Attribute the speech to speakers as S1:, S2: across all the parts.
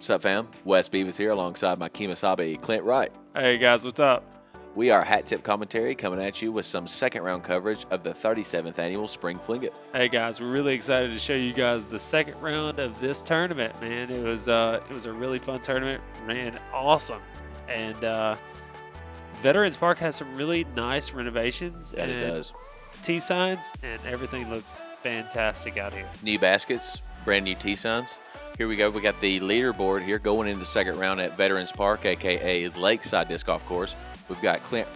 S1: What's up, fam? Wes Beavis here alongside my Kemosabe, Clint Wright.
S2: Hey guys, what's up?
S1: We are Hat Tip Commentary coming at you with some second round coverage of the 37th annual Spring Fling-It.
S2: Hey guys, we're really excited to show you guys the second round of this tournament, man. It was a really fun tournament, ran awesome, and Veterans Park has some really nice renovations
S1: That
S2: and
S1: it does.
S2: T signs, and everything looks fantastic out here.
S1: New baskets, brand new tee signs. Here we go. We got the leaderboard here going into the second round at Veterans Park, aka Lakeside Disc Golf Course. We've got Clint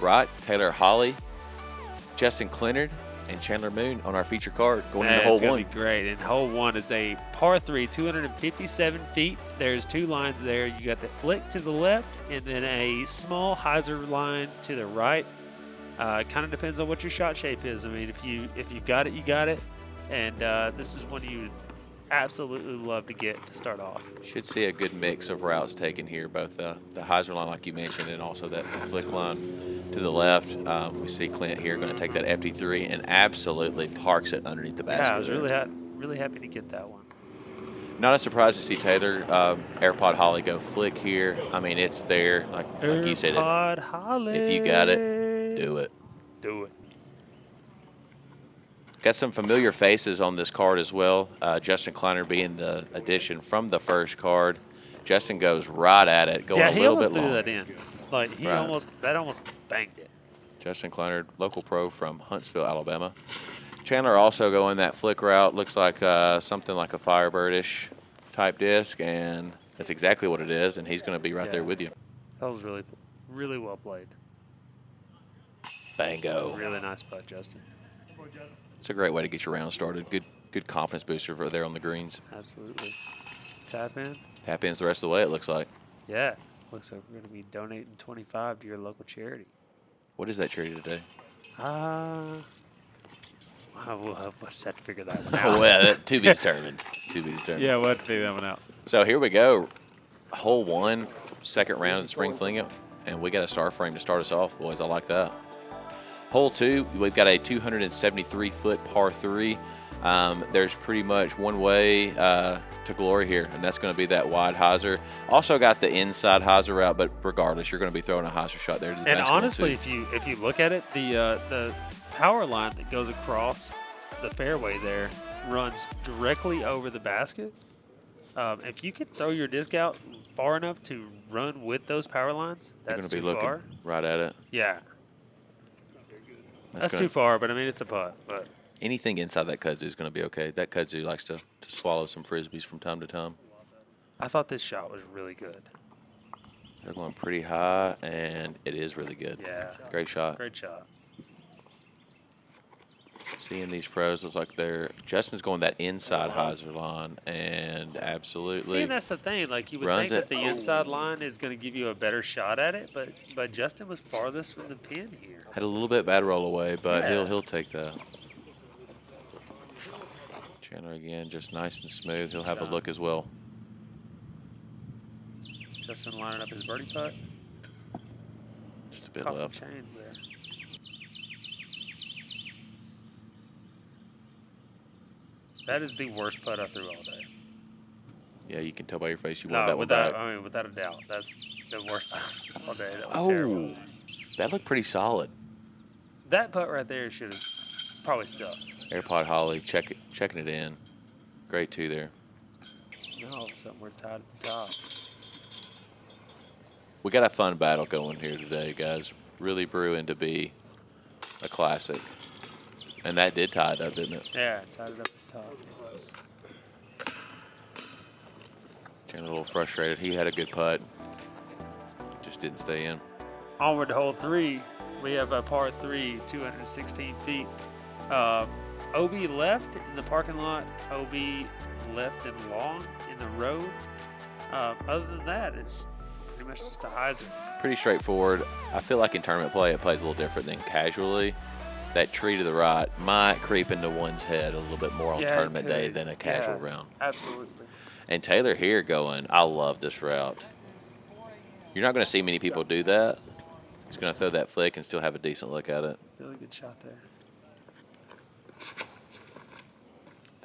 S1: Wright, Taylor Holley, Justin Clinard, and Chandler Moon on our feature card going into hole
S2: It's gonna
S1: one.
S2: be great. And hole one is a par 3, 257 feet. There's two lines there. You got the flick to the left, and then a small hyzer line to the right. Kind of depends on what your shot shape is. I mean, if you got it, you got it. And this is one you would absolutely love to get to start off.
S1: Should see a good mix of routes taken here, both the hyzer line like you mentioned and also that flick line to the left. We see Clint here going to take that FD3 and absolutely parks it underneath the basket.
S2: Yeah, I was
S1: there.
S2: really happy to get that one.
S1: Not a surprise to see Taylor AirPod Holley go flick here. I mean, it's there. Like you said,
S2: AirPod Holley.
S1: if you got it, do it.
S2: Do it.
S1: Got some familiar faces on this card as well. Justin Kleiner being the addition from the first card. Justin goes right at it, going
S2: Yeah,
S1: a
S2: he
S1: little
S2: almost
S1: bit
S2: threw
S1: long.
S2: that in. Like he
S1: Right.
S2: almost banged it.
S1: Justin Kleiner, local pro from Huntsville, Alabama. Chandler also going that flick route. Looks like something like a Firebird-ish type disc, and that's exactly what it is, and he's going to be right there with you.
S2: That was really well played.
S1: Bango.
S2: Really nice putt, Justin.
S1: It's a great way to get your round started. Good confidence booster for there on the greens.
S2: Absolutely. Tap in.
S1: Tap ins the rest of the way, it looks like.
S2: Yeah. Looks like we're going to be donating 25 to your local charity.
S1: What is that charity today?
S2: We'll have to set to figure that one
S1: Oh,
S2: out.
S1: well, to be determined. To be determined.
S2: Yeah, we'll have to figure that one out.
S1: So here we go. Hole one, second round of the Spring Fling-It, and we got a star frame to start us off, boys. I like that. Hole two, we've got a 273-foot par 3. There's pretty much one way to glory here, and that's going to be that wide hyzer. Also got the inside hyzer route, but regardless, you're going to be throwing a hyzer shot there. To the
S2: And
S1: basketball
S2: honestly,
S1: too.
S2: if you look at it, the power line that goes across the fairway there runs directly over the basket. If you could throw your disc out far enough to run with those power lines,
S1: You're
S2: that's
S1: going to be
S2: too
S1: looking
S2: far.
S1: right at it.
S2: Yeah, that's
S1: gonna,
S2: too far, but I mean, it's a putt. But
S1: anything inside that kudzu is going to be okay. That kudzu likes to swallow some frisbees from time to time.
S2: I thought this shot was really good.
S1: They're going pretty high, and it is really good.
S2: Yeah.
S1: Great shot.
S2: Great shot.
S1: Seeing these pros, looks like Justin's going that inside hyzer line, and absolutely.
S2: See, and that's the thing. Like, you would
S1: runs
S2: think
S1: it.
S2: that the inside line is going to give you a better shot at it, but Justin was farthest from the pin here.
S1: Had a little bit bad roll away, but
S2: Yeah.
S1: he'll take that. Chandler again, just nice and smooth. He'll have a look as well.
S2: Justin lining up his birdie putt.
S1: Just a bit
S2: Caught some
S1: left.
S2: chains there. That is the worst putt I threw all day.
S1: Yeah, you can tell by your face you wanted that one
S2: without,
S1: back.
S2: I mean, without a doubt. That's the worst putt all day. That was
S1: Oh,
S2: terrible.
S1: that looked pretty solid.
S2: That putt right there should have probably stuck.
S1: AirPod Holley checking it in. Great two there.
S2: Now all of a sudden we're tied at the top.
S1: We got a fun battle going here today, guys. Really brewing to be a classic. And that did tie it up, didn't it?
S2: Yeah, tied it up at the top.
S1: Getting a little frustrated. He had a good putt. Just didn't stay in.
S2: Onward to hole 3. We have a par 3, 216 feet. OB left in the parking lot. OB left and long in the road. Other than that, it's pretty much just a hyzer.
S1: Pretty straightforward. I feel like in tournament play, it plays a little different than casually. That tree to the right might creep into one's head a little bit more on tournament day than a casual round.
S2: Absolutely.
S1: And Taylor here going, I love this route. You're not going to see many people do that. He's going to throw that flick and still have a decent look at it.
S2: Really good shot there.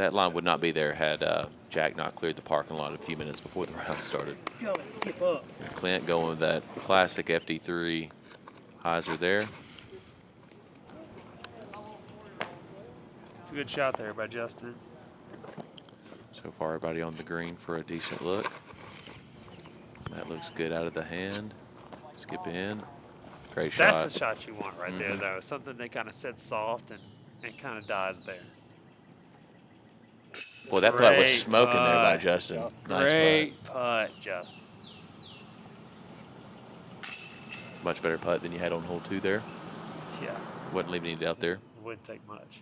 S1: That line would not be there had Jack not cleared the parking lot a few minutes before the round started.
S3: Skip up.
S1: Clint going with that classic FD3 hyzer there.
S2: It's a good shot there by Justin.
S1: So far, everybody on the green for a decent look. That looks good out of the hand. Skip in. Great shot.
S2: That's the shot you want right there, though. Something that kind of sits soft and kind of dies there.
S1: Boy, that putt was
S2: Great
S1: smoking there by
S2: putt.
S1: Justin. Nice
S2: Great putt, Justin.
S1: putt. Much better putt than you had on hole 2 there.
S2: Yeah.
S1: Wasn't leaving any doubt there.
S2: Wouldn't take much.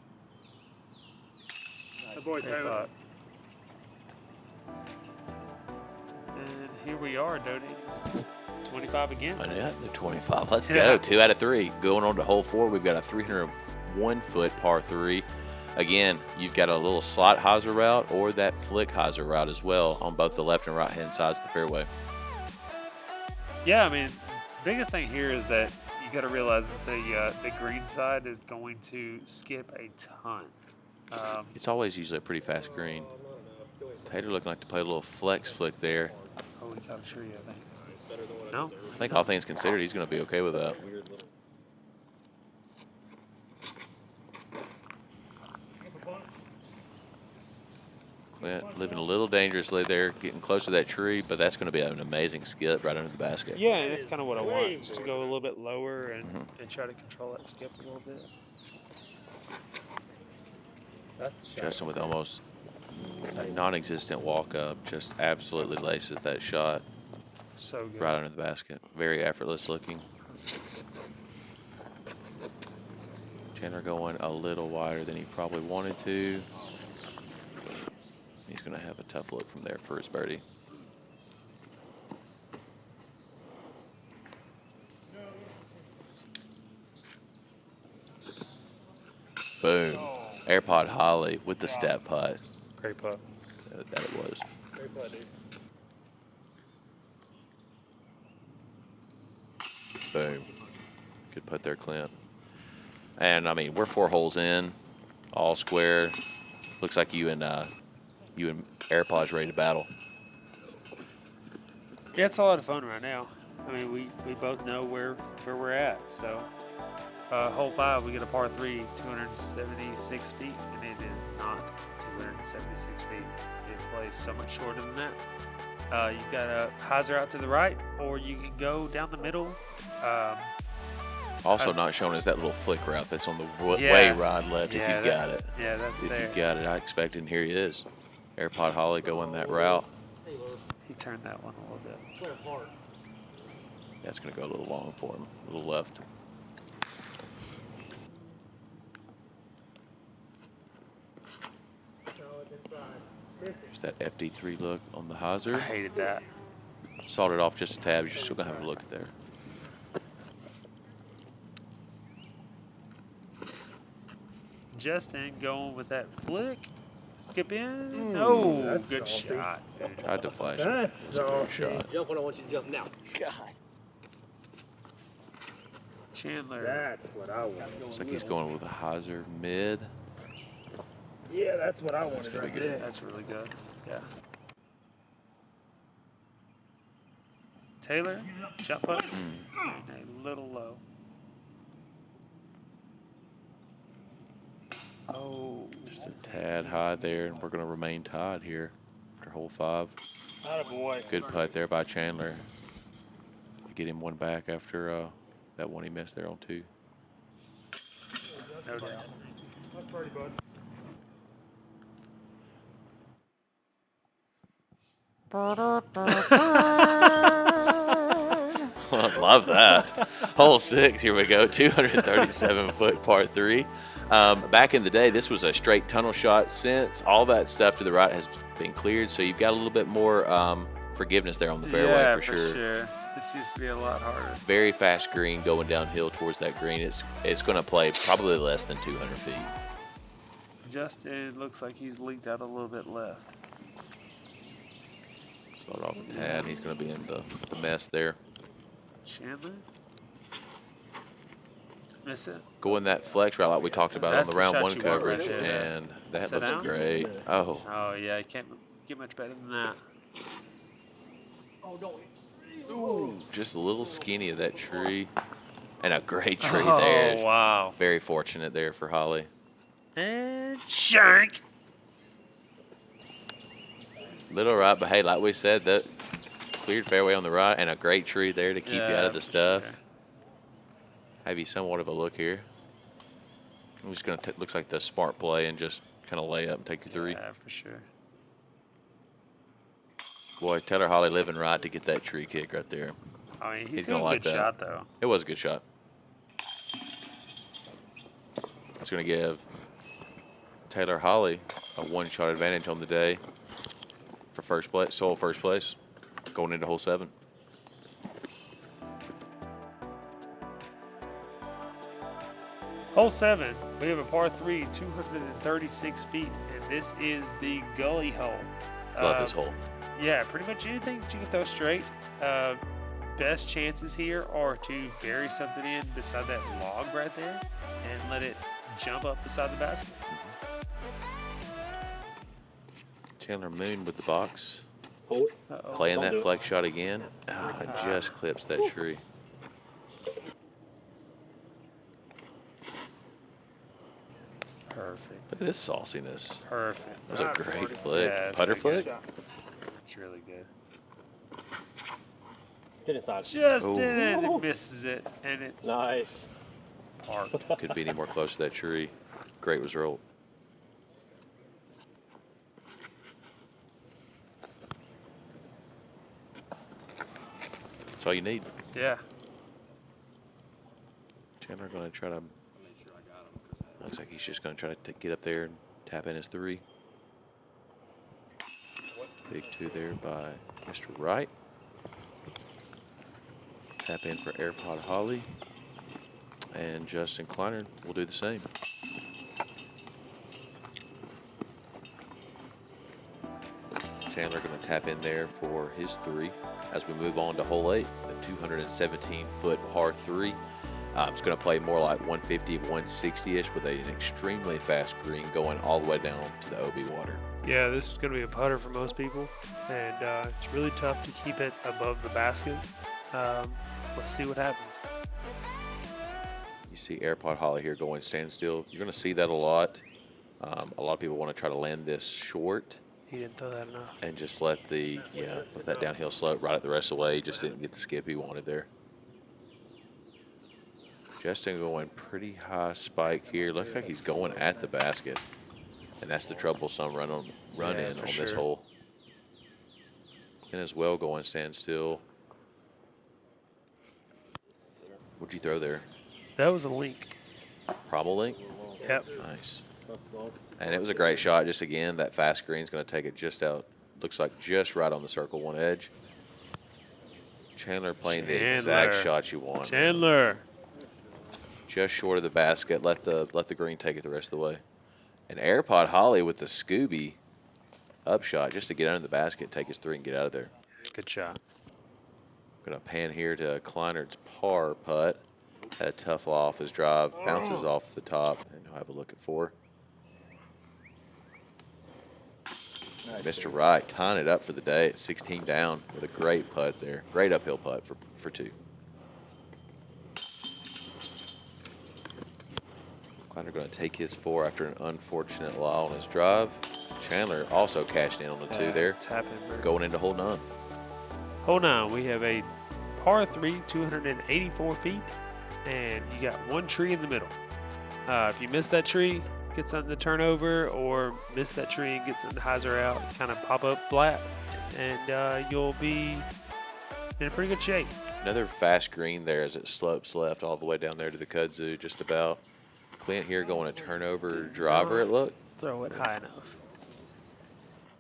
S3: Good boy,
S2: Great
S3: Taylor.
S2: putt. And here we are, Doty. 25 again.
S1: Oh, yeah, the 25. Let's
S2: Yeah.
S1: go. 2 out of 3. Going on to hole 4, we've got a 301-foot par 3. Again, you've got a little slot hyzer route or that flick hyzer route as well on both the left and right hand sides of the fairway.
S2: Yeah, I mean, biggest thing here is that you got to realize that the green side is going to skip a ton.
S1: It's always usually a pretty fast green. Taylor looking like to play a little flex flick there.
S2: Oh, he got a tree, I think. No?
S1: I think all things considered, he's going to be okay with that. Clint living a little dangerously there, getting close to that tree, but that's going to be an amazing skip right under the basket.
S2: Yeah, and that's kind of what I want, just to go a little bit lower and,
S1: Mhm.
S2: and try to control that skip a little bit.
S3: That's the shot.
S1: Justin with almost a non-existent walk up, just absolutely laces that shot
S2: So good.
S1: right under the basket. Very effortless looking. Chandler going a little wider than he probably wanted to. He's going to have a tough look from there for his birdie. Boom. AirPod Holley with the step putt.
S2: Great putt.
S1: That it was.
S3: Great putt, dude.
S1: Boom. Good putt there, Clint. And I mean, we're 4 holes in, all square. Looks like you and AirPod's ready to battle.
S2: Yeah, it's a lot of fun right now. I mean, we both know where we're at. So, hole 5, we get a par 3, 276 feet, and it is not 276 feet. It plays so much shorter than that. You've got a hyzer out to the right, or you can go down the middle.
S1: Also not shown is that little flick route that's on the
S2: Yeah.
S1: way ride left if
S2: Yeah,
S1: you've got it.
S2: Yeah, that's
S1: If
S2: there.
S1: you've got it, I expect it, and here he is. AirPod Holley going that route.
S2: He turned that one a little bit.
S3: Play hard.
S1: That's going to go a little long for him, a little left.
S3: No, it's inside.
S1: There's that FD3 look on the
S2: I
S1: hyzer.
S2: hated that.
S1: Sawed it off just a tab. You're still going to have a look at there.
S2: Justin going with that flick. Skip in.
S1: Ooh,
S2: No,
S3: that's
S2: good
S3: salty.
S2: shot. Dude.
S1: Tried to flash it.
S3: That's
S1: It's a great
S3: salty.
S1: shot.
S4: Jump when I want you to jump now. God.
S2: Chandler.
S3: That's what I want.
S1: Looks like he's going with a hyzer mid.
S3: Yeah, that's what I
S1: That's
S3: wanted
S1: gonna
S3: right
S1: be good.
S3: there.
S2: That's really good. Yeah. Taylor, shot put. And a little low. Oh.
S1: Just a tad high there, and we're going to remain tied here after hole 5.
S2: Attaboy.
S1: Good putt there by Chandler. Get him one back after that one he missed there on 2.
S2: No doubt.
S3: That's pretty bud.
S1: Love that. Hole 6, here we go. 237-foot par 3. Back in the day, this was a straight tunnel shot. Since all that stuff to the right has been cleared, so you've got a little bit more forgiveness there on the fairway
S2: Yeah,
S1: for sure.
S2: This used to be a lot harder.
S1: Very fast green going downhill towards that green. It's going to play probably less than 200 feet.
S2: Justin looks like he's leaked out a little bit left.
S1: Start off a tad. He's going to be in the mess there.
S2: Chandler? Miss it.
S1: going that flex route like we talked about
S2: That's
S1: on the
S2: the
S1: round
S2: shot
S1: 1
S2: you want right
S1: coverage,
S2: there, yeah.
S1: and that
S2: Sit
S1: looks
S2: down?
S1: great. Oh,
S2: Oh yeah, you can't get much better than that.
S1: ooh, just a little skinny of that tree, and a great tree
S2: Oh
S1: there.
S2: wow.
S1: Very fortunate there for Holley.
S2: And shank.
S1: Little right, but hey, like we said, that cleared fairway on the right, and a great tree there to keep you out of the
S2: for
S1: stuff.
S2: sure.
S1: Have you somewhat of a look here. I'm just gonna looks like the smart play and just kind of lay up and take your 3.
S2: Yeah, for sure.
S1: Boy, Taylor Holley living right to get that tree kick right there.
S2: I mean,
S1: He's
S2: got
S1: gonna
S2: a
S1: like
S2: good
S1: that.
S2: shot though.
S1: It was a good shot. That's gonna give Taylor Holley a 1-shot advantage on the day for first place, sole first place, going into hole 7.
S2: Hole 7, we have a par 3, 236 feet, and this is the Gully hole.
S1: Love this hole.
S2: Yeah, pretty much anything that you can throw straight. Best chances here are to bury something in beside that log right there and let it jump up beside the basket.
S1: Chandler Moon with the box,
S2: Uh-oh.
S1: playing that flex shot again. Ah, it just clips that tree.
S2: Perfect.
S1: Look at this sauciness.
S2: Perfect.
S1: That was a great flick.
S2: Yeah, it's
S1: Putter
S2: so good.
S1: flick?
S2: It's really good.
S3: Get inside.
S2: Just
S1: Oh.
S2: in it, it misses it, and it's
S3: Nice.
S2: parked.
S1: Couldn't be any more close to that tree. Great result. That's all you need.
S2: Yeah.
S1: Chandler going to try to. Looks like he's just going to try to get up there and tap in his 3. Big 2 there by Mr. Wright. Tap in for AirPod Holley. And Justin Clinard will do the same. Chandler going to tap in there for his 3 as we move on to hole 8, the 217-foot par 3. It's going to play more like 150, 160-ish with an extremely fast green going all the way down to the OB water.
S2: Yeah, this is going to be a putter for most people, and it's really tough to keep it above the basket. Let's see what happens.
S1: You see AirPod Holley here going standstill. You're going to see that a lot. A lot of people want to try to land this short
S2: He didn't throw that enough.
S1: and just let that downhill slope ride it the rest of the way. He just didn't get the skip he wanted there. Justin going pretty high spike here. Looks like he's going at the basket. And that's the troublesome run in on this hole. Clint as well going standstill. What'd you throw there?
S2: That was a link.
S1: Promo link?
S2: Yep.
S1: Nice. And it was a great shot. Just again, that fast green's going to take it just out. Looks like just right on the circle 1 edge. Chandler playing the exact shot you want.
S2: Chandler.
S1: Just short of the basket. Let the green take it the rest of the way. And AirPod Holley with the Scooby upshot just to get under the basket, take his 3 and get out of there.
S2: Good shot.
S1: Gonna pan here to Clinard's par putt. Had a tough off his drive, bounces off the top, and he'll have a look at 4. Mr. Wright tying it up for the day at 16 down with a great putt there. Great uphill putt for 2. Clinard going to take his 4 after an unfortunate law on his drive. Chandler also cashing in on the 2 there.
S2: It's happening, bro.
S1: Going into hole 9.
S2: Hole 9, we have a par 3, 284 feet, and you got 1 tree in the middle. If you miss that tree, get something to turn over, or miss that tree and get something to hyzer out, kind of pop up flat, and you'll be in a pretty good shape.
S1: Another fast green there as it slopes left all the way down there to the kudzu, just about. Clint here going to turnover driver, it looked.
S2: Throw it high enough.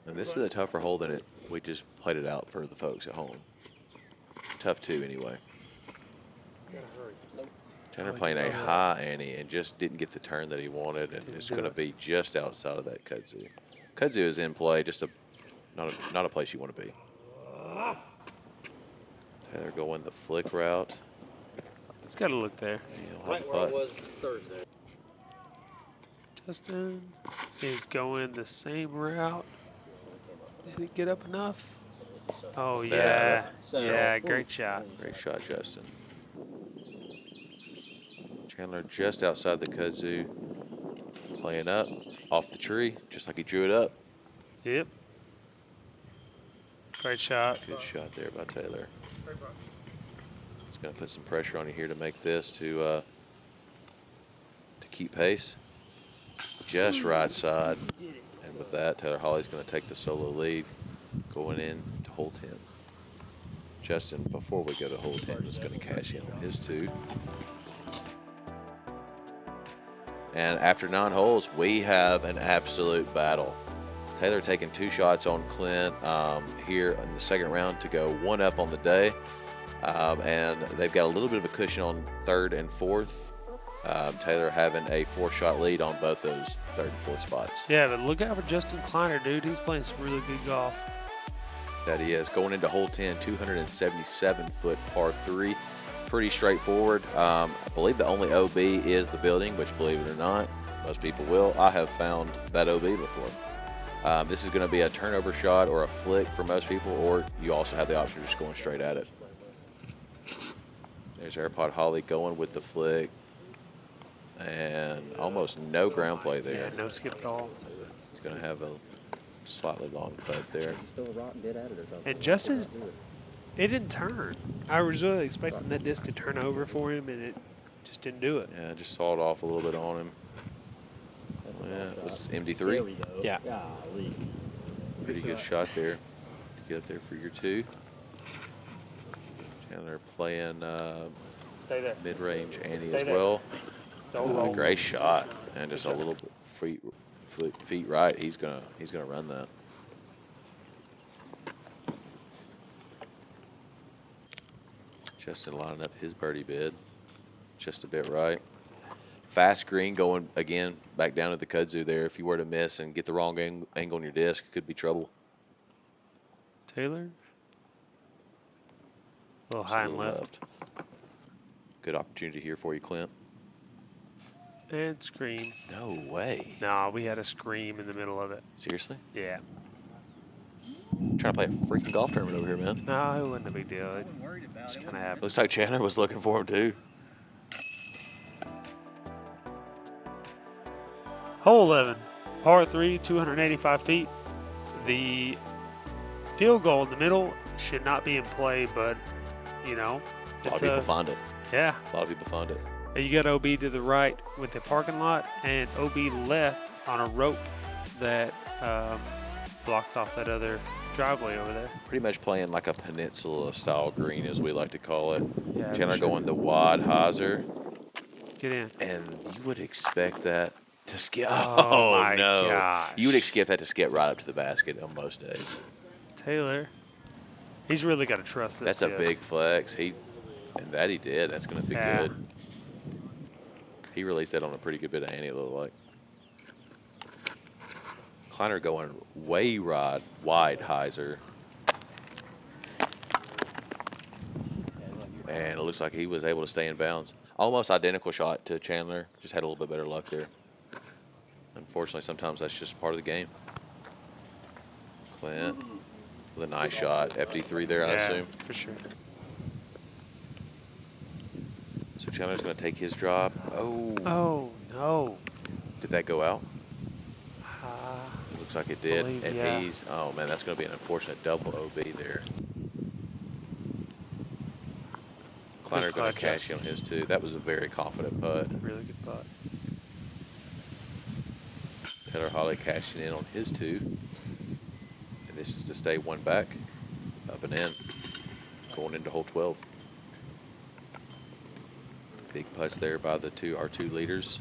S1: And this is a tougher hole than we just played it out for the folks at home. Tough 2 anyway. Chandler playing a high ante and just didn't get the turn that he wanted, and it's going to be just outside of that kudzu. Kudzu is in play, just not a place you want to be. Taylor going the flick route.
S2: It's got to look there.
S1: He'll have a putt.
S3: was Thursday.
S2: Justin is going the same route. Did it get up enough? Oh, yeah. Yeah, great shot.
S1: Great shot, Justin. Chandler just outside the kudzu, playing up off the tree, just like he drew it up.
S2: Yep. Great shot.
S1: Good shot there by Taylor. It's going to put some pressure on you here to make this to keep pace. Just right side. And with that, Taylor Holley's going to take the solo lead going in to hole 10. Justin, before we go to hole 10, is going to cash in on his 2. And after 9 holes, we have an absolute battle. Taylor taking 2 shots on Clint here in the second round to go 1 up on the day. And they've got a little bit of a cushion on 3rd and 4th. Taylor having a 4-shot lead on both those 3rd and 4th spots.
S2: Yeah, but look out for Justin Clinard, dude. He's playing some really good golf.
S1: That he is. Going into hole 10, 277-foot par 3. Pretty straightforward. I believe the only OB is the building, which, believe it or not, most people will. I have found that OB before. This is going to be a turnover shot or a flick for most people, or you also have the option of just going straight at it. There's AirPod Holley going with the flick. And almost no ground play there.
S2: Yeah, no skip at all.
S1: He's going to have a slightly long putt there.
S2: And Justin, it didn't turn. I was really expecting that disc to turn over for him, and it just didn't do it.
S1: Yeah, just sawed off a little bit on him. Yeah, it was MD3.
S2: Yeah.
S1: Pretty good shot there to get up there for your 2. Chandler playing
S2: Stay there.
S1: mid-range Annie
S2: Stay
S1: as
S2: there.
S1: well.
S2: Don't
S1: A
S2: roll.
S1: great shot, and just a little bit feet right. He's gonna run that. Justin lining up his birdie bid, just a bit right. Fast green going again back down to the kudzu there. If you were to miss and get the wrong angle on your disc, it could be trouble.
S2: Taylor? A little
S1: Just a
S2: high and
S1: little
S2: left.
S1: Good opportunity here for you, Clint.
S2: And scream.
S1: No way.
S2: No, we had a scream in the middle of it.
S1: Seriously?
S2: Yeah.
S1: Trying to play a freaking golf tournament over here, man.
S2: No, it wasn't a big deal. It just kind of happened.
S1: Looks like Chandler was looking for him too.
S2: Hole 11, par 3, 285 feet. The field goal in the middle should not be in play, but, you know.
S1: A lot of people find it.
S2: Yeah.
S1: A lot of people find it.
S2: You got OB to the right with the parking lot and OB left on a rope that blocks off that other driveway over there.
S1: Pretty much playing like a Peninsula style green, as we like to call it.
S2: Yeah,
S1: Chandler
S2: for sure.
S1: going the wide hyzer,
S2: Get in.
S1: and you would expect that to skip.
S2: Oh, my
S1: no!
S2: gosh.
S1: You would expect that to skip right up to the basket on most days.
S2: Taylor, he's really got to trust this.
S1: That's a
S2: disc.
S1: big flex. He did. That's going to be
S2: Yeah.
S1: good. He released that on a pretty good bit of Annie, it looked like. Clinard going way wide hyzer. And it looks like he was able to stay in bounds. Almost identical shot to Chandler. Just had a little bit better luck there. Unfortunately, sometimes that's just part of the game. Clint with a nice shot. FD3 there, I assume.
S2: For sure.
S1: So Chandler's going to take his drop. Oh.
S2: Oh, no.
S1: Did that go out?
S2: Ah,
S1: It looks like it did.
S2: Believe,
S1: And
S2: yeah.
S1: he's, oh man, that's going to be an unfortunate double OB there. Clinard going
S2: putt,
S1: to cash in on his too. That was a very confident putt.
S2: really good putt.
S1: Taylor Holley cashing in on his 2. And this is to stay 1 back. Up and in. Going into hole 12. Big putts there by our two leaders.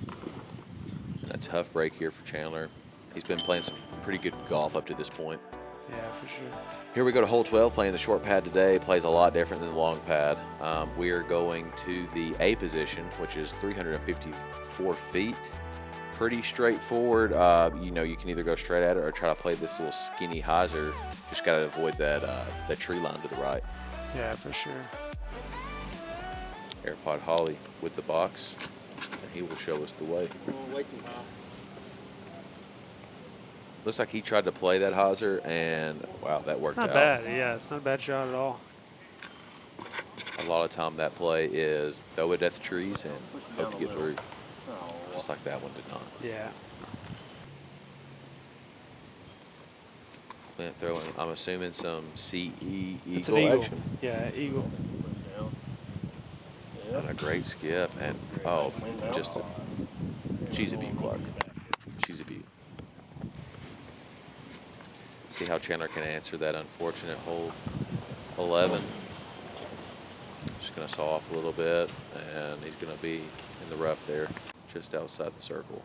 S1: And a tough break here for Chandler. He's been playing some pretty good golf up to this point.
S2: Yeah, for sure.
S1: Here we go to hole 12, playing the short pad today. Plays a lot different than the long pad. We are going to the A position, which is 354 feet. Pretty straightforward. You know, you can either go straight at it or try to play this little skinny hyzer. Just got to avoid that tree line to the right.
S2: Yeah, for sure.
S1: AirPod Holley with the box, and he will show us the way.
S3: Oh, way too high.
S1: Looks like he tried to play that hawser, and wow, that
S2: It's
S1: worked
S2: not
S1: out.
S2: bad. Yeah, it's not a bad shot at all.
S1: A lot of time that play is throw it at the trees and
S3: Push it
S1: hope
S3: down
S1: you
S3: a
S1: get
S3: little.
S1: through.
S3: Oh,
S1: Just like that one did not.
S2: Yeah.
S1: Clint throwing, I'm assuming some CE
S2: It's an
S1: eagle
S2: eagle.
S1: action.
S2: Yeah, eagle.
S3: push down.
S1: And
S3: Yeah.
S1: a great skip, and oh, just she's a beaut, Clark. She's a beaut. See how Chandler can answer that unfortunate hole 11. Just gonna saw off a little bit, and he's gonna be in the rough there, just outside the circle.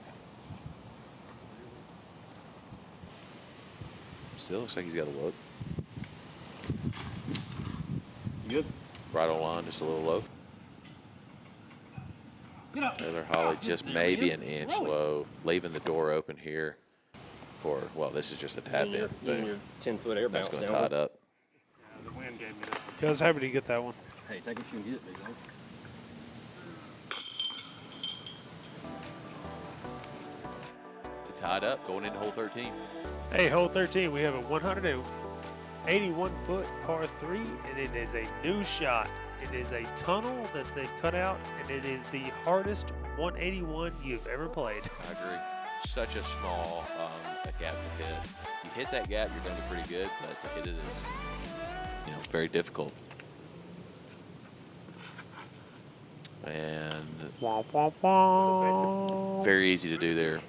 S1: Still looks like he's got a look.
S3: Good.
S1: Right on line, just a little low.
S3: Get up.
S1: Taylor Holley just maybe an inch low, leaving the door open here for, well, this is just a tap in.
S3: You and
S1: Boom.
S3: your 10-foot air
S1: That's
S3: bounce
S1: going to
S3: down.
S1: tie it up.
S3: The wind gave me this one.
S2: Yeah, I was happy to get that one.
S3: Hey, take what you can get, big dog.
S1: To tie it up, going into hole 13.
S2: Hey, hole 13, we have a 181-foot par 3, and it is a new shot. It is a tunnel that they cut out, and it is the hardest 181 you've ever played.
S1: I agree. Such a small a gap to hit. You hit that gap, you're going to be pretty good, but to hit it is, very difficult. And
S2: Womp, womp, womp.
S1: very easy to do there.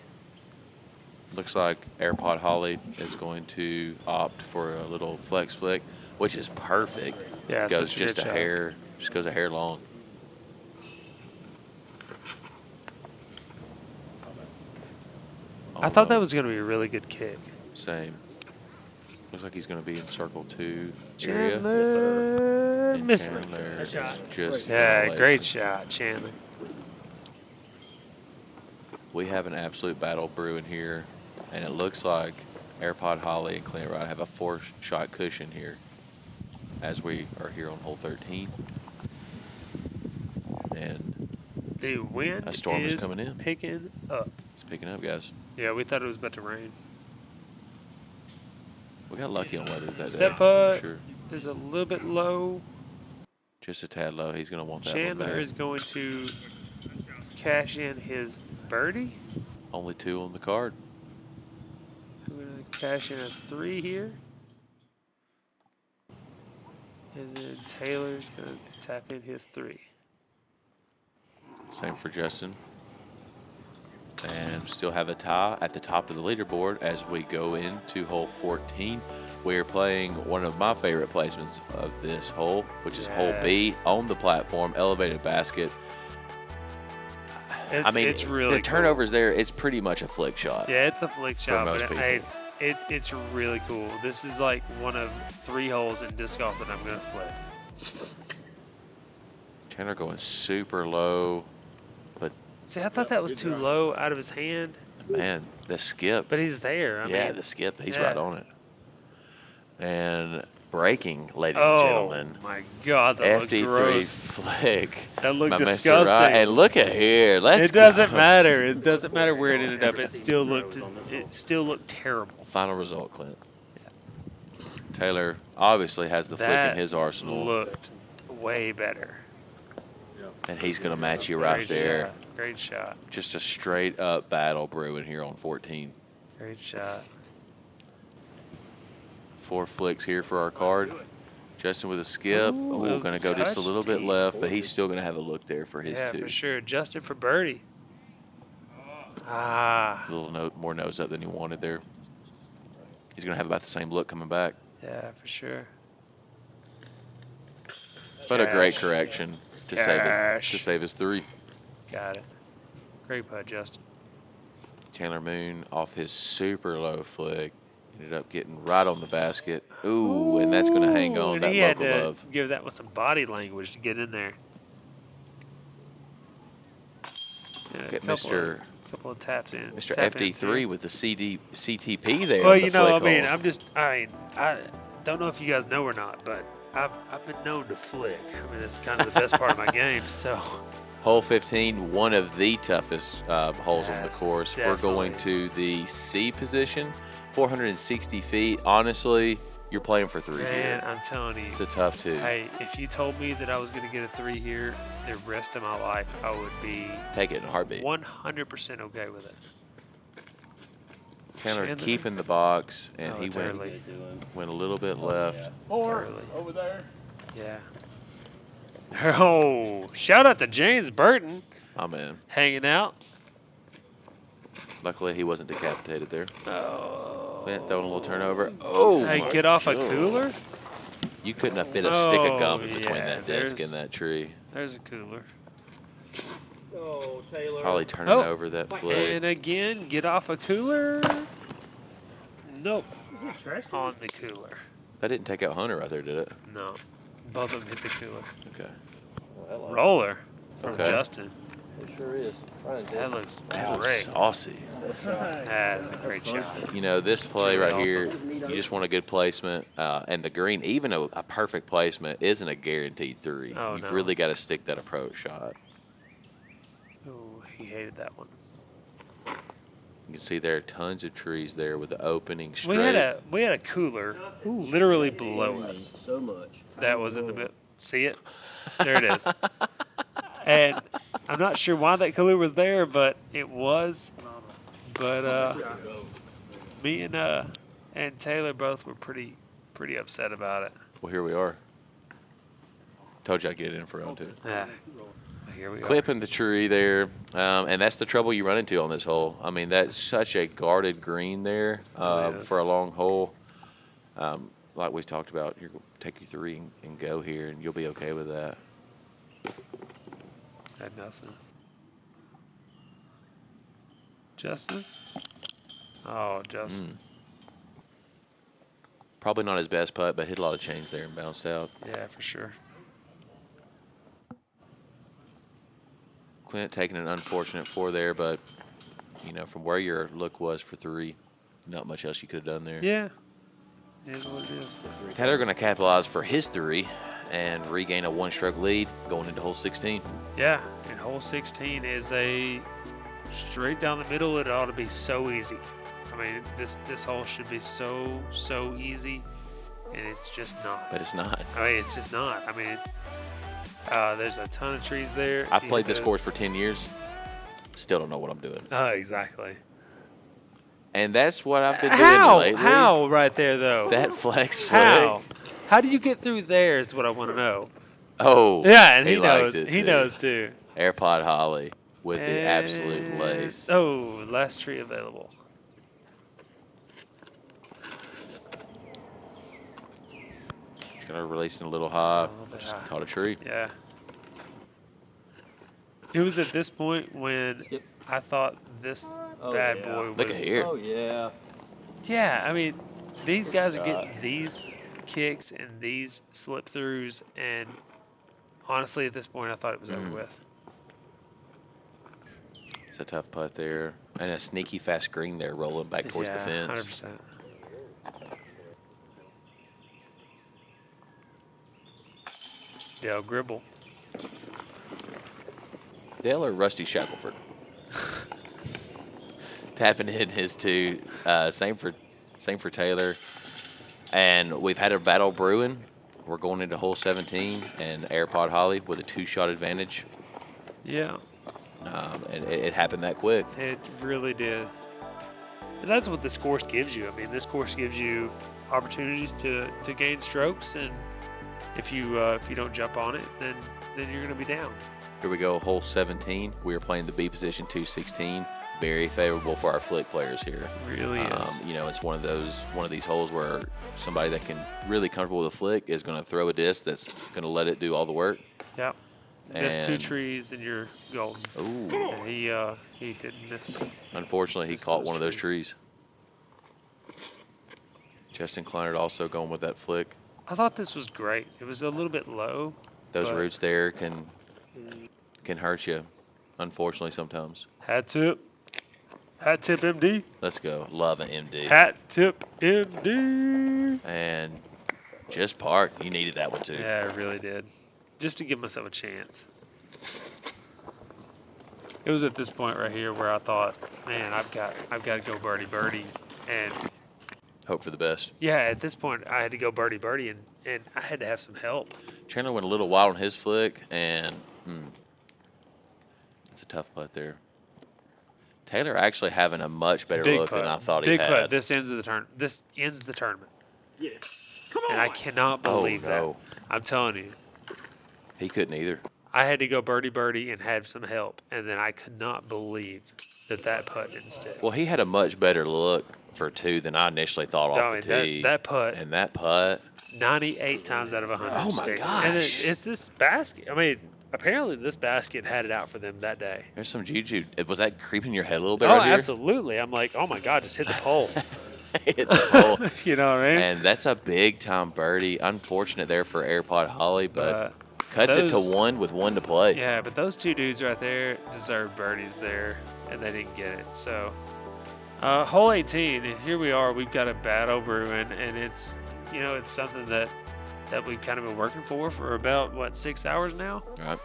S1: Looks like AirPod Holley is going to opt for a little flex flick, which is perfect.
S2: Yeah,
S1: Goes
S2: such
S1: just
S2: good
S1: a
S2: shot.
S1: hair, just goes a hair long.
S2: I thought that was going to be a really good kick.
S1: Same. Looks like he's going to be in circle 2 area.
S2: Chandler
S1: And
S2: missing.
S1: Chandler
S3: Good shot.
S1: is just
S2: Yeah,
S1: gonna
S2: great
S1: lace him.
S2: shot, Chandler.
S1: We have an absolute battle brewing here, and it looks like AirPod Holley and Clinard have a 4-shot cushion here as we are here on hole 13. And
S2: The wind
S1: A storm is
S2: is
S1: coming in.
S2: picking up.
S1: it's picking up, guys.
S2: Yeah, we thought it was about to rain.
S1: We got lucky on weather that
S2: Step
S1: day.
S2: putt.
S1: For sure.
S2: Is a little bit low.
S1: Just a tad low. He's going to want that
S2: Chandler
S1: one back.
S2: is going to cash in his birdie.
S1: Only 2 on the card.
S2: We're going to cash in a 3 here. And then Taylor's going to tap in his 3.
S1: Same for Justin. And still have a tie at the top of the leaderboard as we go into hole 14. We are playing one of my favorite placements of this hole, which is hole
S2: Yeah.
S1: B on the platform, elevated basket.
S2: It's really
S1: the turnovers there, it's pretty much a flick shot.
S2: cool. Yeah, it's a flick shot,
S1: most
S2: but
S1: people.
S2: it's really cool. This is like one of 3 holes in disc golf that I'm going to flick.
S1: Chandler going super low, but
S2: See, I thought that was too low out of his hand,
S1: man, the skip.
S2: but he's there. I
S1: Yeah,
S2: mean,
S1: the skip, he's
S2: yeah.
S1: right on it. And breaking, ladies
S2: oh
S1: and gentlemen.
S2: my God, that looked
S1: FD3
S2: gross.
S1: flick.
S2: That looked
S1: by Mr.
S2: disgusting.
S1: Wright. And look at here. Let's
S2: It doesn't
S1: go.
S2: matter. It doesn't matter where it ended up. It still looked terrible.
S1: Final result, Clint. Taylor obviously has the flick
S2: That
S1: in his arsenal,
S2: looked way better.
S1: and he's going to match you right
S2: Great
S1: there.
S2: shot. Great shot.
S1: Just a straight up battle brewing here on 14.
S2: Great shot.
S1: 4 flicks here for our card. Justin with a skip.
S2: Ooh,
S1: We're going to go just a little bit
S2: touch
S1: left, but he's still going to have a look there for his
S2: Yeah,
S1: 2.
S2: for sure. Justin for birdie. Ah,
S1: A little more nose up than he wanted there. He's going to have about the same look coming back.
S2: yeah, for sure.
S1: But a great
S2: Cash.
S1: correction to
S2: Cash.
S1: save his 3.
S2: Got it. Great putt, Justin.
S1: Chandler Moon off his super low flick. Ended up getting right on the basket. Ooh, and that's going to hang
S2: Ooh,
S1: on
S2: and
S1: that
S2: he had
S1: local
S2: to
S1: love.
S2: give that with some body language to get in there. Yeah,
S1: Look at
S2: couple of taps in.
S1: Mr.
S2: tap ins
S1: FD3
S2: here.
S1: with the CTP there.
S2: Well,
S1: on the
S2: you know, I
S1: flick
S2: mean,
S1: hole.
S2: don't know if you guys know or not, but I've been known to flick. I mean, that's kind of the best part of my game. So
S1: Hole 15, one of the toughest holes on the
S2: Yes,
S1: course. We're going
S2: definitely.
S1: to the C position, 460 feet. Honestly, you're playing for 3
S2: man,
S1: here.
S2: I'm telling you,
S1: It's a tough 2.
S2: hey, if you told me that I was going to get a 3 here, the rest of my life, I would be
S1: Take it in a heartbeat.
S2: 100% okay with it.
S1: Chandler
S2: Chandler?
S1: keeping the box, and
S2: Oh,
S1: he
S2: it's
S1: went
S2: early.
S1: a little bit left.
S3: Four
S2: early.
S3: over there.
S2: Yeah. Oh, shout out to James Burton
S1: Oh, man.
S2: hanging out.
S1: Luckily, he wasn't decapitated there.
S2: Oh.
S1: Clint throwing a little turnover. Oh,
S2: Hey,
S1: my
S2: get off a
S1: God.
S2: cooler?
S1: You couldn't have fit a stick of gum
S2: Oh,
S1: between
S2: yeah,
S1: that disc and
S2: there's-
S1: that tree.
S2: There's a cooler.
S3: Oh, Taylor.
S1: Holly turning
S2: Oh,
S1: over that flick.
S2: And again, get off a cooler. Nope,
S3: Is it trash can?
S2: on the cooler.
S1: That didn't take out Hunter right there, did it?
S2: No, both of them hit the cooler.
S1: Okay.
S3: Oh, that looks-
S2: Roller from
S1: Okay.
S2: Justin.
S3: It sure is. Right,
S2: That looks
S1: That was
S2: great.
S1: saucy.
S2: That's a great shot.
S1: You know, this play
S2: really
S1: right here,
S2: awesome.
S1: you just want a good placement. And the green, even a perfect placement, isn't a guaranteed 3.
S2: Oh,
S1: You've
S2: no.
S1: really got to stick that approach shot.
S2: Oh, he hated that one.
S1: You can see there are tons of trees there with the opening straight.
S2: We had a cooler literally below us.
S3: So much.
S2: That was in the middle. See it? There it is. And I'm not sure why that cooler was there, but it was. But me and Taylor both were pretty upset about it.
S1: Well, here we are. Told you I'd get it in for round 2.
S2: Yeah. Here we
S1: Clipping the tree there, and that's the trouble you run into on this hole. I mean, that's such a guarded green there
S2: It is.
S1: for a long hole. Like we talked about, you're gonna take your 3 and go here, and you'll be okay with that.
S2: Had nothing. Justin? Oh, Justin.
S1: Probably not his best putt, but hit a lot of chains there and bounced out.
S2: Yeah, for sure.
S1: Clint taking an unfortunate 4 there, but you know, from where your look was for 3, not much else you could have done there.
S2: Yeah. It is what it is.
S1: Taylor going to capitalize for his 3 and regain a 1-stroke lead going into hole 16.
S2: Yeah, and hole 16 is a straight down the middle. It ought to be so easy. I mean, this hole should be so easy, and it's just not.
S1: But it's not.
S2: I mean, it's just not. I mean, there's a ton of trees there.
S1: I've played this course for 10 years. Still don't know what I'm doing.
S2: Oh, exactly.
S1: And that's what I've been doing lately.
S2: How right there though?
S1: That flex flick.
S2: How? How did you get through there? Is what I want to know.
S1: Oh.
S2: Yeah, and he
S1: liked
S2: knows.
S1: it
S2: He
S1: too.
S2: knows too.
S1: AirPod Holley with the absolute
S2: And-
S1: lace.
S2: Oh, last tree available.
S1: Just gonna release it a little high.
S2: A little bit
S1: Just
S2: high.
S1: caught a tree.
S2: Yeah. It was at this point when
S3: Skip.
S2: I thought this
S3: Oh,
S2: bad
S3: yeah.
S2: boy
S1: Look
S2: was.
S1: at here.
S3: Oh, yeah.
S2: Yeah, I mean, these guys are
S3: suck.
S2: getting these kicks and these slip throughs, and honestly, at this point, I thought it was over with.
S1: It's a tough putt there. And a sneaky fast green there rolling back towards the
S2: Yeah,
S1: fence.
S2: 100%. Dale Gribble.
S1: Dale or Rusty Shackelford? Tapping in his 2. Same for Taylor. And we've had a battle brewing. We're going into hole 17 and AirPod Holley with a 2-shot advantage.
S2: Yeah,
S1: And it happened that quick.
S2: it really did. And that's what this course gives you. I mean, this course gives you opportunities to gain strokes, and if you don't jump on it, then you're going to be down.
S1: Here we go, hole 17. We are playing the B position 216. Very favorable for our flick players here.
S2: Really is.
S1: You know, it's one of these holes where somebody that can really comfortable with a flick is going to throw a disc that's going to let it do all the work.
S2: Yep. Miss 2
S1: and-
S2: trees and you're golden.
S1: Ooh,
S2: And he didn't miss.
S1: unfortunately, he
S2: Missed
S1: caught
S2: those
S1: one of those trees. Justin Clinard also going with that flick.
S2: I thought this was great. It was a little bit low.
S1: Those
S2: But-
S1: roots there can hurt you, unfortunately, sometimes.
S2: Hat tip. Hat tip MD.
S1: Let's go. Love an MD.
S2: Hat tip MD.
S1: And Just parked. You needed that one too.
S2: Yeah, I really did. Just to give myself a chance. It was at this point right here where I thought, man, I've got to go birdie, and
S1: Hope for the best.
S2: yeah, at this point I had to go birdie, and I had to have some help.
S1: Chandler went a little wild on his flick, and it's a tough putt there. Taylor actually having a much better
S2: Big
S1: look
S2: putt.
S1: than I thought
S2: Big
S1: he
S2: putt.
S1: had.
S2: This ends the tournament.
S3: Yeah. Come on.
S2: And I cannot
S1: Oh
S2: believe
S1: no,
S2: that. I'm telling you.
S1: he couldn't either.
S2: I had to go birdie and have some help, and then I could not believe that putt didn't stick.
S1: Well, he had a much better look for 2 than I initially thought off
S2: I
S1: the
S2: mean,
S1: tee.
S2: that putt,
S1: and that putt,
S2: 98 times out of 100
S1: Oh my
S2: sticks. And
S1: gosh.
S2: it's this basket. I mean, apparently this basket had it out for them that day.
S1: there's some juju. Was that creeping your head a little bit
S2: Oh,
S1: right here?
S2: absolutely. I'm like, oh my God, just hit the pole.
S1: Hit the pole.
S2: You know what I mean?
S1: And that's a big time birdie. Unfortunate there for AirPod Holley, but cuts it to
S2: those-
S1: 1 with 1 to play.
S2: Yeah, but those two dudes right there deserve birdies there, and they didn't get it. So, hole 18, and here we are. We've got a battle brewing, and it's it's something that we've kind of been working for about 6 hours now.
S1: Right.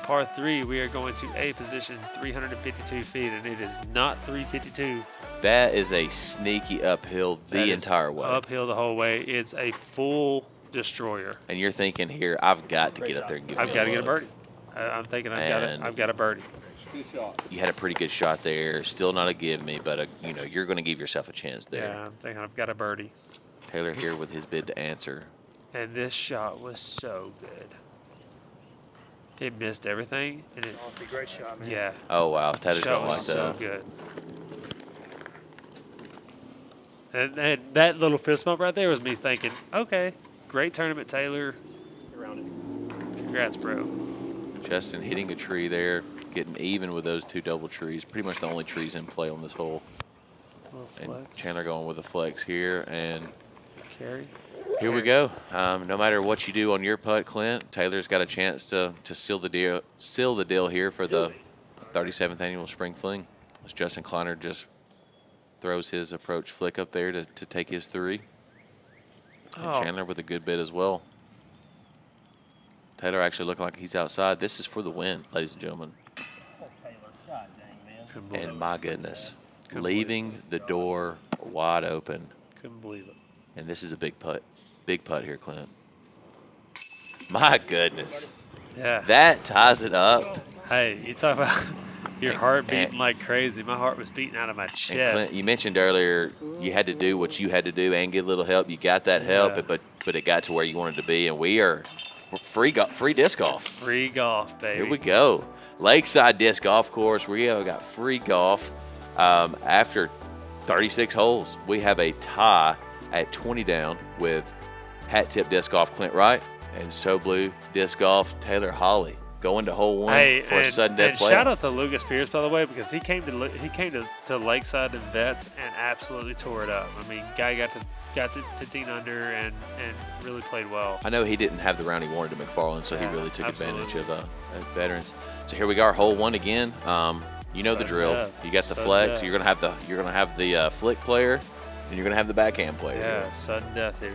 S2: Par 3, we are going to A position, 352 feet, and it is not 352.
S1: That is a sneaky uphill
S2: That
S1: the
S2: is
S1: entire way.
S2: Uphill the whole way. It's a full destroyer.
S1: And you're thinking here, I've got to get up there and give
S2: I've
S1: me
S2: got to get a
S1: look.
S2: birdie. I'm thinking
S1: And-
S2: I've got a birdie.
S3: Good shot.
S1: You had a pretty good shot there. Still not a give me, but you're going to give yourself a chance there.
S2: Yeah, I'm thinking I've got a birdie.
S1: Taylor here with his bid to answer.
S2: And this shot was so good. It missed everything, and it,
S3: Oh, it's a great shot, man.
S2: yeah,
S1: Oh wow, Taylor's
S2: shot
S1: going
S2: was
S1: like
S2: so
S1: that.
S2: good. And that little fist bump right there was me thinking, okay, great tournament, Taylor.
S3: Around it.
S2: Congrats, bro.
S1: Justin hitting a tree there, getting even with those 2 double trees. Pretty much the only trees in play on this hole.
S2: Little
S1: And
S2: flex.
S1: Chandler going with a flex here, and
S2: Carry.
S1: here we go. No matter what you do on your putt, Clint, Taylor's got a chance to seal the deal here for the 37th annual Spring Fling. As Justin Clinard just throws his approach flick up there to take his 3. And
S2: Oh.
S1: Chandler with a good bid as well. Taylor actually looking like he's outside. This is for the win, ladies and gentlemen.
S3: Oh, Taylor. God dang, man.
S2: Couldn't believe
S1: And
S2: it.
S1: my goodness,
S2: Couldn't believe
S1: leaving the door wide open.
S2: Couldn't believe it.
S1: And this is a big putt. Big putt here, Clint. My goodness.
S2: Yeah.
S1: That ties it up.
S2: Hey, you talk about your heart
S1: And-
S2: beating like crazy. My heart was beating out of my
S1: And
S2: chest.
S1: Clint, you mentioned earlier you had to do what you had to do and get a little help. You got that help,
S2: Yeah.
S1: but it got to where you wanted to be, and we're free disc golf.
S2: Free golf, baby.
S1: Here we go. Lakeside Disc Golf Course. We have got free golf. After 36 holes, we have a tie at 20 down with Hat Tip Disc Golf Clint Wright and So Blue Disc Golf Taylor Holley going to hole 1
S2: Hey,
S1: for a sudden
S2: and
S1: death play.
S2: shout out to Lucas Pierce, by the way, because he came to Lakeside and Vets and absolutely tore it up. I mean, guy got to 15 under and really played well.
S1: I know he didn't have the round he wanted to McFarland, so
S2: Yeah,
S1: he really took
S2: absolutely.
S1: advantage of veterans. So here we go, hole 1 again. You know the
S2: Sudden
S1: drill.
S2: death.
S1: You got the
S2: Sudden
S1: flex.
S2: death.
S1: You're gonna have the flick player, and you're gonna have the backhand player.
S2: Yeah, sudden death here.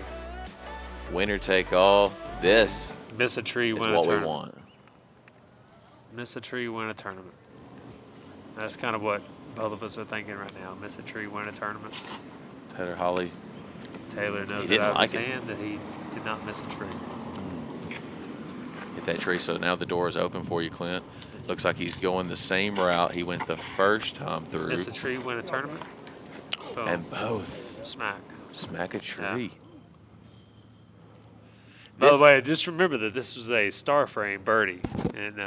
S1: Winner take all. This
S2: Miss a tree,
S1: is
S2: win a
S1: what we
S2: tournament.
S1: want.
S2: Miss a tree, win a tournament. That's kind of what both of us are thinking right now. Miss a tree, win a tournament.
S1: Taylor Holley.
S2: Taylor knows
S1: He
S2: it
S1: didn't
S2: out of
S1: like
S2: his
S1: it.
S2: hand that he did not miss a tree.
S1: Hit that tree. So now the door is open for you, Clint. Looks like he's going the same route he went the first time through.
S2: Miss a tree, win a tournament. Boom.
S1: And both
S2: Smack.
S1: smack a tree.
S2: By the
S1: This-
S2: way, just remember that this was a star frame birdie and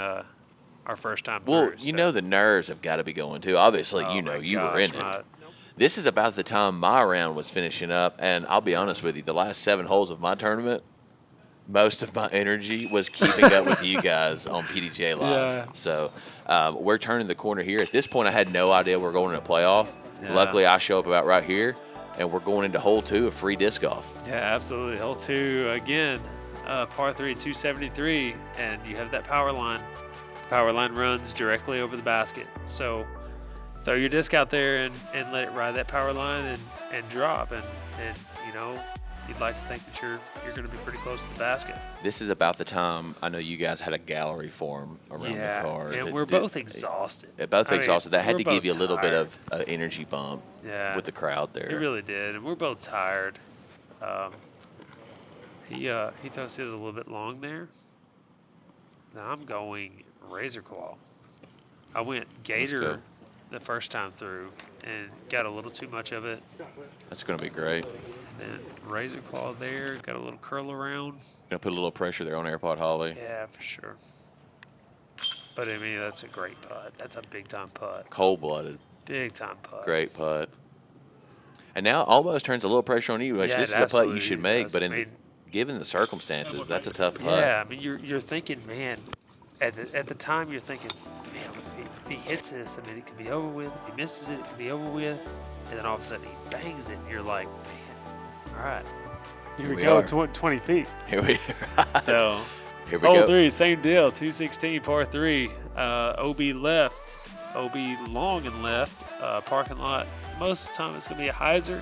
S2: our first time
S1: Well,
S2: through.
S1: you
S2: so-
S1: know the nerves have got to be going too. Obviously,
S2: Oh
S1: you know
S2: my
S1: you were in
S2: gosh,
S1: it.
S2: my-
S1: This is about the time my round was finishing up, and I'll be honest with you, the last 7 holes of my tournament, most of my energy was keeping up with you guys on PDJ Live.
S2: Yeah.
S1: So we're turning the corner here. At this point, I had no idea we're going to a playoff.
S2: Yeah.
S1: Luckily, I show up about right here, and we're going into hole 2 of free disc golf.
S2: Yeah, absolutely. Hole 2 again, par 3, 273, and you have that power line. The power line runs directly over the basket. So throw your disc out there and let it ride that power line and drop. And you'd like to think that you're going to be pretty close to the basket.
S1: This is about the time I know you guys had a gallery form around
S2: Yeah,
S1: the card.
S2: and we're both exhausted.
S1: Both
S2: I mean,
S1: exhausted. That had
S2: we're
S1: to give you a
S2: both
S1: little bit
S2: tired.
S1: of energy bump
S2: Yeah,
S1: with the crowd
S2: it
S1: there.
S2: really did, and we're both tired. He throws his a little bit long there. Now I'm going Razor Claw. I went Gator
S1: go.
S2: the first time through and got a little too much of it.
S1: That's going to be great.
S2: Then Razor Claw there, got a little curl around.
S1: Going to put a little pressure there on AirPod Holley.
S2: Yeah, for sure. But I mean, that's a great putt. That's a big time putt.
S1: Cold-blooded.
S2: Big time putt.
S1: Great putt. And now almost turns a little pressure on you, which
S2: Yeah,
S1: this
S2: it
S1: is a putt you should
S2: absolutely
S1: make.
S2: does.
S1: But
S2: I mean,
S1: given the circumstances, that's a tough putt.
S2: yeah, I mean, you're thinking, man, at the time you're thinking, man, if he hits this, I mean, it could be over with. If he misses it, it could be over with. And then all of a sudden he bangs it, and you're like, man, all right, here we
S1: we
S2: go,
S1: are.
S2: 20 feet.
S1: Here we
S2: So,
S1: Here we
S2: hole
S1: go.
S2: 3, same deal, 216 par 3, OB left, OB long and left, parking lot. Most of the time it's gonna be a hyzer,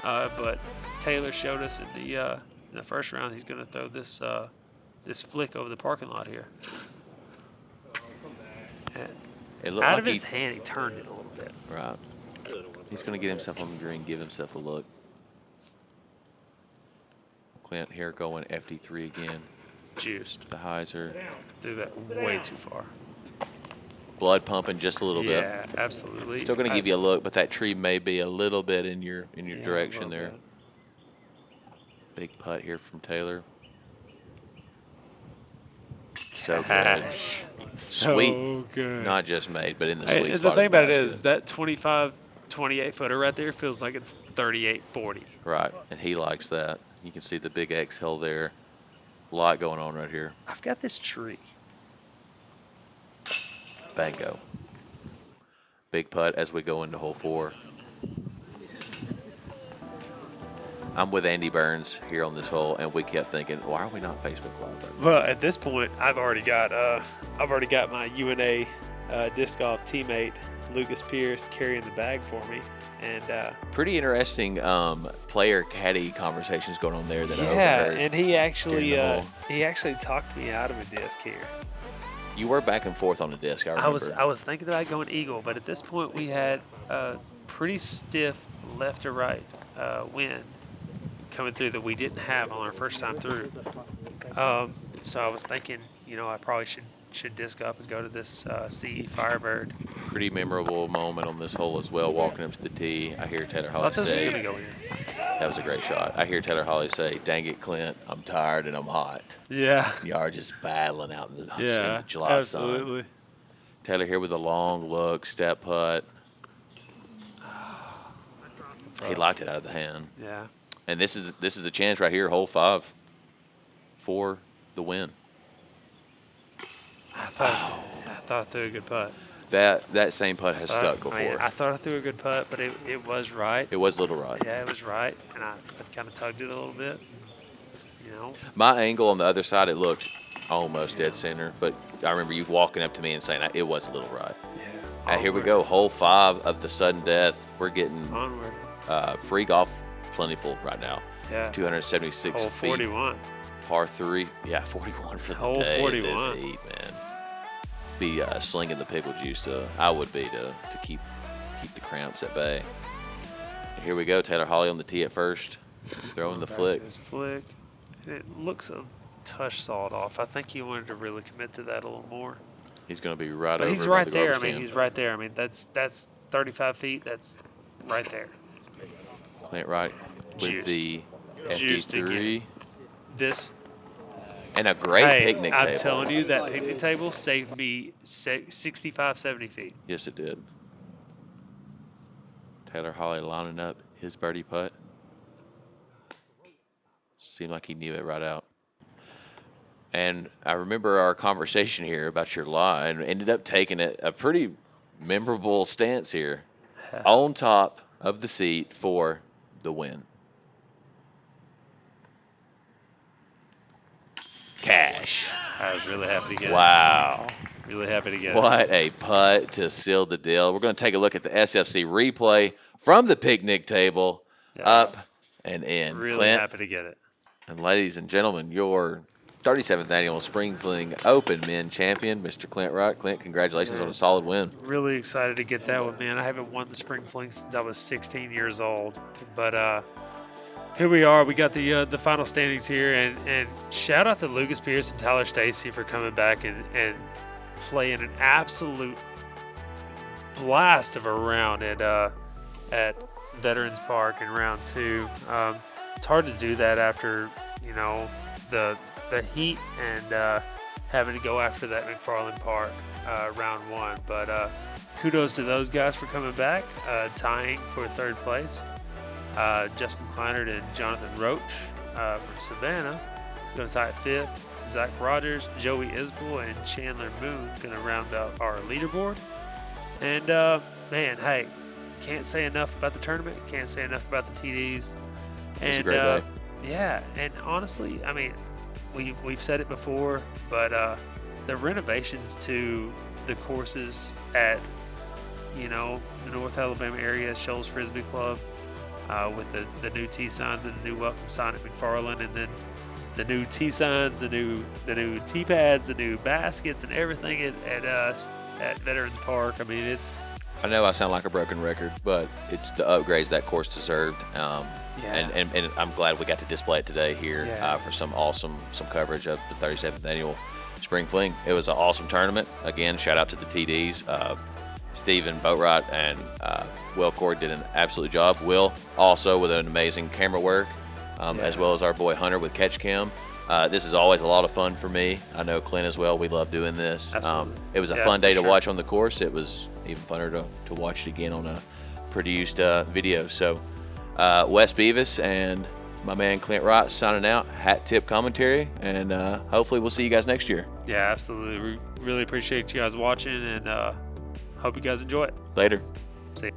S2: but Taylor showed us in the first round he's gonna throw this this flick over the parking lot here. And
S1: It looked
S2: out
S1: like
S2: of his hand, he turned it a little bit.
S1: Right. He's going to get himself on the green, give himself a look. Clint here going FD3 again.
S2: Juiced.
S1: The hyzer.
S2: Threw that way too far.
S1: Blood pumping just a little bit.
S2: Yeah, absolutely.
S1: Still going to give you a look, but that tree may be a little bit in your
S2: Yeah, a
S1: direction
S2: little
S1: there.
S2: bit.
S1: Big putt here from Taylor. So good.
S2: Gosh,
S1: Sweet.
S2: So good.
S1: Not just made, but in the
S2: Hey,
S1: sweet
S2: the
S1: spot.
S2: thing
S1: of the
S2: about it
S1: basket.
S2: is that 25, 28 footer right there feels like it's 38, 40.
S1: Right, and he likes that. You can see the big exhale there. A lot going on right here.
S2: I've got this tree.
S1: Bango. Big putt as we go into hole 4. I'm with Andy Burns here on this hole, and we kept thinking, why are we not Facebook Live?
S2: Well, at this point, I've already got my UNA disc golf teammate Lucas Pierce carrying the bag for me, and
S1: Pretty interesting player caddy conversations going on there that I
S2: yeah,
S1: overheard.
S2: and he actually
S1: during the
S2: he talked me out of a disc here.
S1: You were back and forth on the disc, I remember.
S2: I was thinking about going eagle, but at this point we had a pretty stiff left to right wind coming through that we didn't have on our first time through. So I was thinking, you know, I probably should disc up and go to this CE Firebird.
S1: Pretty memorable moment on this hole as well, walking up to the tee. I hear Taylor
S2: I
S1: Holley
S2: thought this was
S1: say,
S2: gonna go in.
S1: that was a great shot. I hear Taylor Holley say, dang it, Clint, I'm tired and I'm hot.
S2: Yeah.
S1: You are just battling out in the
S2: Yeah.
S1: July sun.
S2: Absolutely.
S1: Taylor here with a long look, step putt. He locked it out of the hand.
S2: Yeah.
S1: And this is a chance right here, hole 5, for the win.
S2: I thought I threw a good putt.
S1: That same putt has stuck before.
S2: I mean, I thought I threw a good putt, but it was right.
S1: It was a little right.
S2: Yeah, it was right, and I kind of tugged it a little bit. You know.
S1: My angle on the other side, it looked almost dead center, but I remember you walking up to me and saying it was a little right.
S2: Yeah.
S1: And here we go, hole 5 of the sudden death. We're getting
S2: Onward.
S1: free golf plentiful right now.
S2: Yeah.
S1: 276
S2: Hole
S1: feet.
S2: 41.
S1: Par 3. Yeah, 41 for the
S2: Hole
S1: day.
S2: 41.
S1: This heat, man. Be slinging the pickle juice. I would be to keep the cramps at bay. And here we go. Taylor Holley on the tee at first, throwing the
S2: Back
S1: flick.
S2: to his flick. And it looks a touch sawed off. I think he wanted to really commit to that a little more.
S1: He's going to be right
S2: But
S1: over.
S2: he's
S1: by
S2: right
S1: the
S2: there. I
S1: garbage
S2: mean,
S1: can.
S2: he's right there. I mean, that's 35 feet. That's right there.
S1: Clint Wright with
S2: Juiced.
S1: the
S2: Juiced
S1: FD3
S2: again. This.
S1: and a great
S2: Hey,
S1: picnic
S2: I'm
S1: table.
S2: telling you, that picnic table saved me 65, 70 feet.
S1: Yes, it did. Taylor Holley lining up his birdie putt. Seemed like he knew it right out. And I remember our conversation here about your lie and ended up taking it a pretty memorable stance here. On top of the seat for the win. Cash.
S2: I was really happy to get
S1: Wow.
S2: it. Really happy to get
S1: What a putt to seal the deal. We're going to take a look at the SFC replay from the picnic table.
S2: it.
S1: Up and in.
S2: Really
S1: Clint,
S2: happy to get it.
S1: and ladies and gentlemen, your 37th annual Spring Fling Open Men champion, Mr. Clint Wright. Clint, congratulations on a solid win.
S2: Really excited to get that one, man. I haven't won the Spring Fling since I was 16 years old. But here we are. We got the final standings here, and shout out to Lucas Pierce and Tyler Stacy for coming back and playing an absolute blast of a round at Veterans Park in round 2. It's hard to do that after, you know, the heat and having to go after that McFarland Park round 1. But kudos to those guys for coming back, tying for 3rd place. Justin Clinard and Jonathan Roach from Savannah going to tie at 5th. Zach Rogers, Joey Isbell, and Chandler Moon going to round out our leaderboard. And man, hey, can't say enough about the tournament. Can't say enough about the TDs.
S1: It was a great day.
S2: Yeah, and honestly, I mean, we've said it before, but the renovations to the courses at, you know, the North Alabama area, Shoals Frisbee Club, with the new T signs and the new welcome sign at McFarland, and then the new T signs, the new T pads, the new baskets, and everything at Veterans Park. I mean, it's.
S1: I know I sound like a broken record, but it's the upgrades that course deserved. And I'm glad we got to display it today here for some coverage of the 37th annual Spring Fling. It was an awesome tournament. Again, shout out to the TDs. Steven Boatwright and Will Cord did an absolute job. Will also with an amazing camera work, as well as our boy Hunter with Catch Cam. This is always a lot of fun for me. I know Clint as well. We love doing this. It was a fun day to watch on the course. It was even funner to watch it again on a produced video. So Wes Beavis and my man Clint Wright signing out. Hat tip commentary, and hopefully we'll see you guys next year.
S2: Yeah, absolutely. We really appreciate you guys watching, and hope you guys enjoy it.
S1: Later.
S2: See you.